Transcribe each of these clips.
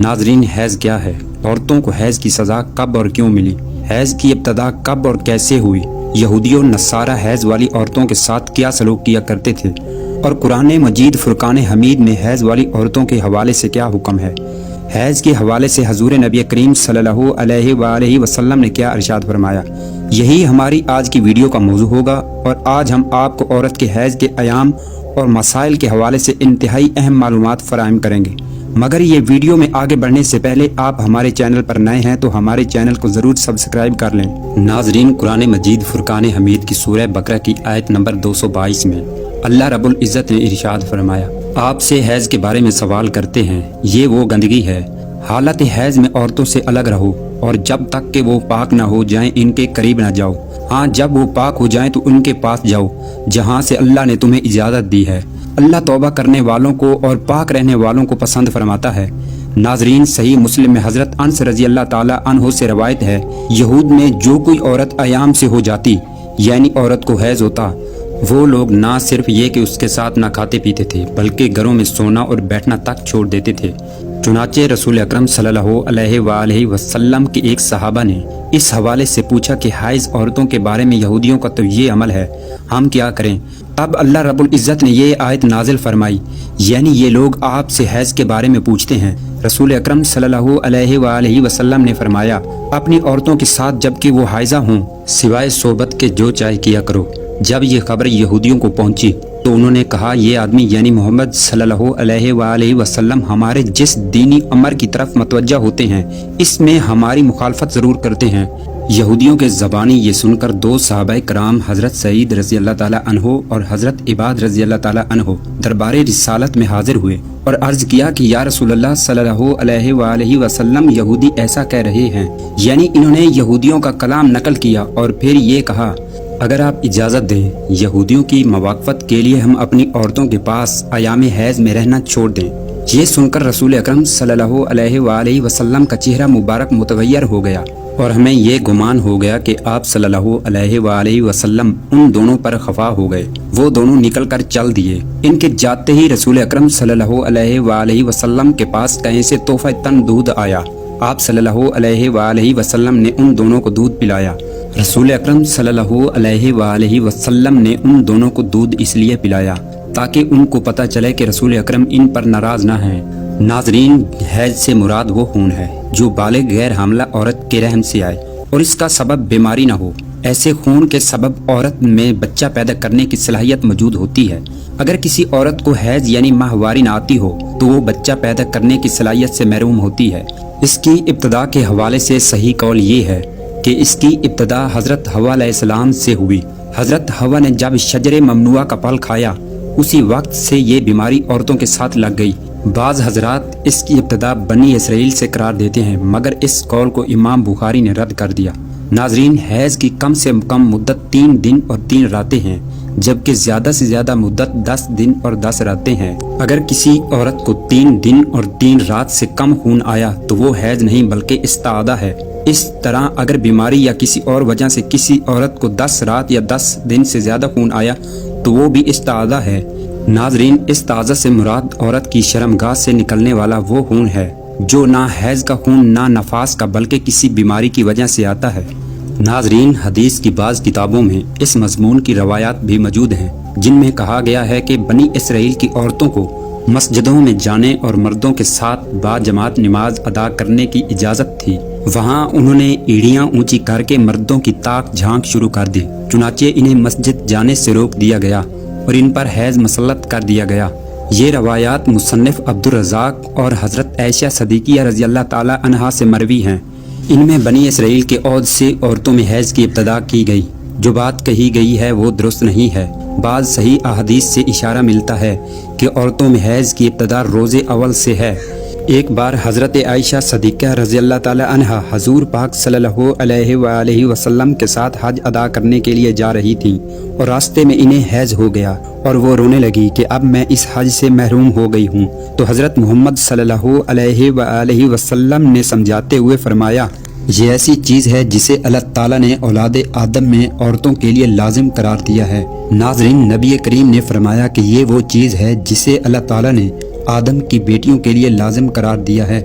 ناظرین، حیض کیا ہے؟ عورتوں کو حیض کی سزا کب اور کیوں ملی؟ حیض کی ابتدا کب اور کیسے ہوئی؟ یہودی اور نصارہ حیض والی عورتوں کے ساتھ کیا سلوک کیا کرتے تھے؟ اور قرآن مجید فرقان حمید میں حیض والی عورتوں کے حوالے سے کیا حکم ہے؟ حیض کے حوالے سے حضور نبی کریم صلی اللہ علیہ وآلہ وسلم نے کیا ارشاد فرمایا؟ یہی ہماری آج کی ویڈیو کا موضوع ہوگا، اور آج ہم آپ کو عورت کے حیض کے ایام اور مسائل کے حوالے سے انتہائی اہم معلومات فراہم کریں گے۔ مگر یہ ویڈیو میں آگے بڑھنے سے پہلے آپ ہمارے چینل پر نئے ہیں تو ہمارے چینل کو ضرور سبسکرائب کر لیں۔ ناظرین، قرآن مجید فرقان حمید کی سورہ بقرہ کی آیت نمبر 222 میں اللہ رب العزت نے ارشاد فرمایا، آپ سے حیض کے بارے میں سوال کرتے ہیں، یہ وہ گندگی ہے، حالت حیض میں عورتوں سے الگ رہو، اور جب تک کہ وہ پاک نہ ہو جائیں ان کے قریب نہ جاؤ۔ ہاں، جب وہ پاک ہو جائیں تو ان کے پاس جاؤ جہاں سے اللہ نے تمہیں اجازت دی ہے۔ اللہ توبہ کرنے والوں کو اور پاک رہنے والوں کو پسند فرماتا ہے۔ ناظرین، صحیح مسلم میں حضرت انس رضی اللہ تعالی عنہ سے روایت ہے، یہود میں جو کوئی عورت ایام سے ہو جاتی، یعنی عورت کو حیض ہوتا، وہ لوگ نہ صرف یہ کہ اس کے ساتھ نہ کھاتے پیتے تھے بلکہ گھروں میں سونا اور بیٹھنا تک چھوڑ دیتے تھے۔ چنانچہ رسول اکرم صلی اللہ علیہ وآلہ وسلم کے ایک صحابہ نے اس حوالے سے پوچھا کہ حائض عورتوں کے بارے میں یہودیوں کا تو یہ عمل ہے، ہم کیا کریں؟ تب اللہ رب العزت نے یہ آیت نازل فرمائی، یعنی یہ لوگ آپ سے حیض کے بارے میں پوچھتے ہیں۔ رسول اکرم صلی اللہ علیہ وآلہ وسلم نے فرمایا، اپنی عورتوں کے ساتھ جبکہ وہ حائضہ ہوں سوائے صحبت کے جو چاہے کیا کرو۔ جب یہ خبر یہودیوں کو پہنچی تو انہوں نے کہا، یہ آدمی یعنی محمد صلی اللہ علیہ وآلہ وسلم ہمارے جس دینی امر کی طرف متوجہ ہوتے ہیں اس میں ہماری مخالفت ضرور کرتے ہیں۔ یہودیوں کے زبانی یہ سن کر دو صحابہ کرام حضرت سعید رضی اللہ تعالی عنہ اور حضرت عباد رضی اللہ تعالی عنہ دربار رسالت میں حاضر ہوئے اور عرض کیا کہ یا رسول اللہ صلی اللہ علیہ وآلہ وسلم، یہودی ایسا کہہ رہے ہیں، یعنی انہوں نے یہودیوں کا کلام نقل کیا اور پھر یہ کہا، اگر آپ اجازت دیں یہودیوں کی موافقت کے لیے ہم اپنی عورتوں کے پاس ایام حیض میں رہنا چھوڑ دیں۔ یہ سن کر رسول اکرم صلی اللہ علیہ وآلہ وسلم کا چہرہ مبارک متغیر ہو گیا اور ہمیں یہ گمان ہو گیا کہ آپ صلی اللہ علیہ وآلہ وسلم ان دونوں پر خفا ہو گئے۔ وہ دونوں نکل کر چل دیے۔ ان کے جاتے ہی رسول اکرم صلی اللہ علیہ وآلہ وسلم کے پاس کہیں سے تحفہ تن دودھ آیا۔ آپ صلی اللہ علیہ وآلہ وسلم نے ان دونوں کو دودھ پلایا۔ رسول اکرم صلی اللہ علیہ وآلہ وسلم نے ان دونوں کو دودھ اس لیے پلایا تاکہ ان کو پتہ چلے کہ رسول اکرم ان پر ناراض نہ ہیں۔ ناظرین، حیض سے مراد وہ خون ہے جو بالغ غیر حاملہ عورت کے رحم سے آئے اور اس کا سبب بیماری نہ ہو۔ ایسے خون کے سبب عورت میں بچہ پیدا کرنے کی صلاحیت موجود ہوتی ہے۔ اگر کسی عورت کو حیض یعنی ماہواری نہ آتی ہو تو وہ بچہ پیدا کرنے کی صلاحیت سے محروم ہوتی ہے۔ اس کی ابتدا کے حوالے سے صحیح قول یہ ہے کہ اس کی ابتدا حضرت حوا علیہ السلام سے ہوئی۔ حضرت حوا نے جب شجر ممنوعہ کا پھل کھایا اسی وقت سے یہ بیماری عورتوں کے ساتھ لگ گئی۔ بعض حضرات اس کی ابتدا بنی اسرائیل سے قرار دیتے ہیں، مگر اس قول کو امام بخاری نے رد کر دیا۔ ناظرین، حیض کی کم سے کم مدت 3 دن اور 3 راتیں ہیں، جبکہ زیادہ سے زیادہ مدت 10 دن اور 10 راتیں ہیں۔ اگر کسی عورت کو 3 دن اور 3 رات سے کم خون آیا تو وہ حیض نہیں بلکہ استعادہ ہے۔ اس طرح اگر بیماری یا کسی اور وجہ سے کسی عورت کو 10 رات یا 10 دن سے زیادہ خون آیا تو وہ بھی استعادہ ہے۔ ناظرین، استعادہ سے مراد عورت کی شرمگاہ سے نکلنے والا وہ خون ہے جو نہ حیض کا خون نہ نفاس کا بلکہ کسی بیماری کی وجہ سے آتا ہے۔ ناظرین، حدیث کی بعض کتابوں میں اس مضمون کی روایات بھی موجود ہیں جن میں کہا گیا ہے کہ بنی اسرائیل کی عورتوں کو مسجدوں میں جانے اور مردوں کے ساتھ با جماعت نماز ادا کرنے کی اجازت تھی۔ وہاں انہوں نے ایڑیاں اونچی کر کے مردوں کی تاک جھانک شروع کر دی، چنانچہ انہیں مسجد جانے سے روک دیا گیا اور ان پر حیض مسلط کر دیا گیا۔ یہ روایات مصنف عبدالرزاق اور حضرت عائشہ صدیقیہ رضی اللہ تعالی عنہا سے مروی ہیں۔ ان میں بنی اسرائیل کے عہد سے عورتوں میں حیض کی ابتدا کی گئی۔ جو بات کہی گئی ہے وہ درست نہیں ہے۔ بعض صحیح احادیث سے اشارہ ملتا ہے کہ عورتوں میں حیض کی ابتدا روز اول سے ہے۔ ایک بار حضرت عائشہ صدیقہ رضی اللہ تعالی عنہا حضور پاک صلی اللہ علیہ وآلہ وسلم کے ساتھ حج ادا کرنے کے لیے جا رہی تھیں اور راستے میں انہیں حیض ہو گیا اور وہ رونے لگی کہ اب میں اس حج سے محروم ہو گئی ہوں۔ تو حضرت محمد صلی اللہ علیہ وآلہ وسلم نے سمجھاتے ہوئے فرمایا، یہ ایسی چیز ہے جسے اللہ تعالیٰ نے اولاد آدم میں عورتوں کے لیے لازم قرار دیا ہے۔ ناظرین، نبی کریم نے فرمایا کہ یہ وہ چیز ہے جسے اللہ تعالیٰ نے آدم کی بیٹیوں کے لیے لازم قرار دیا ہے۔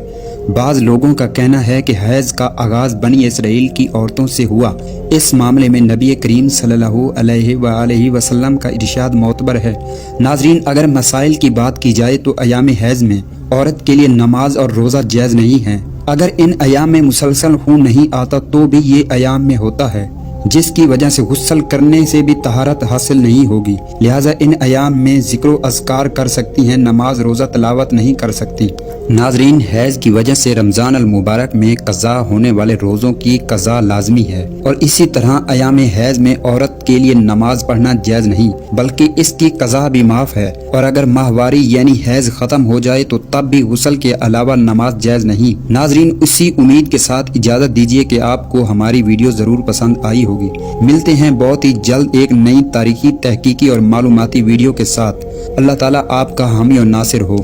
بعض لوگوں کا کہنا ہے کہ حیض کا آغاز بنی اسرائیل کی عورتوں سے ہوا۔ اس معاملے میں نبی کریم صلی اللہ علیہ وآلہ وسلم کا ارشاد معتبر ہے۔ ناظرین، اگر مسائل کی بات کی جائے تو ایام حیض میں عورت کے لیے نماز اور روزہ جائز نہیں ہے۔ اگر ان ایام میں مسلسل خون نہیں آتا تو بھی یہ ایام میں ہوتا ہے، جس کی وجہ سے غسل کرنے سے بھی طہارت حاصل نہیں ہوگی، لہٰذا ان ایام میں ذکر و اذکار کر سکتی ہیں، نماز روزہ تلاوت نہیں کر سکتی۔ ناظرین، حیض کی وجہ سے رمضان المبارک میں قضا ہونے والے روزوں کی قضا لازمی ہے، اور اسی طرح ایام حیض میں عورت کے لیے نماز پڑھنا جائز نہیں بلکہ اس کی قضا بھی معاف ہے، اور اگر ماہواری یعنی حیض ختم ہو جائے تو تب بھی غسل کے علاوہ نماز جائز نہیں۔ ناظرین، اسی امید کے ساتھ اجازت دیجیے کہ آپ کو ہماری ویڈیو ضرور پسند آئی ہوگی۔ ملتے ہیں بہت ہی جلد ایک نئی تاریخی، تحقیقی اور معلوماتی ویڈیو کے ساتھ۔ اللہ تعالیٰ آپ کا حامی اور ناصر ہو۔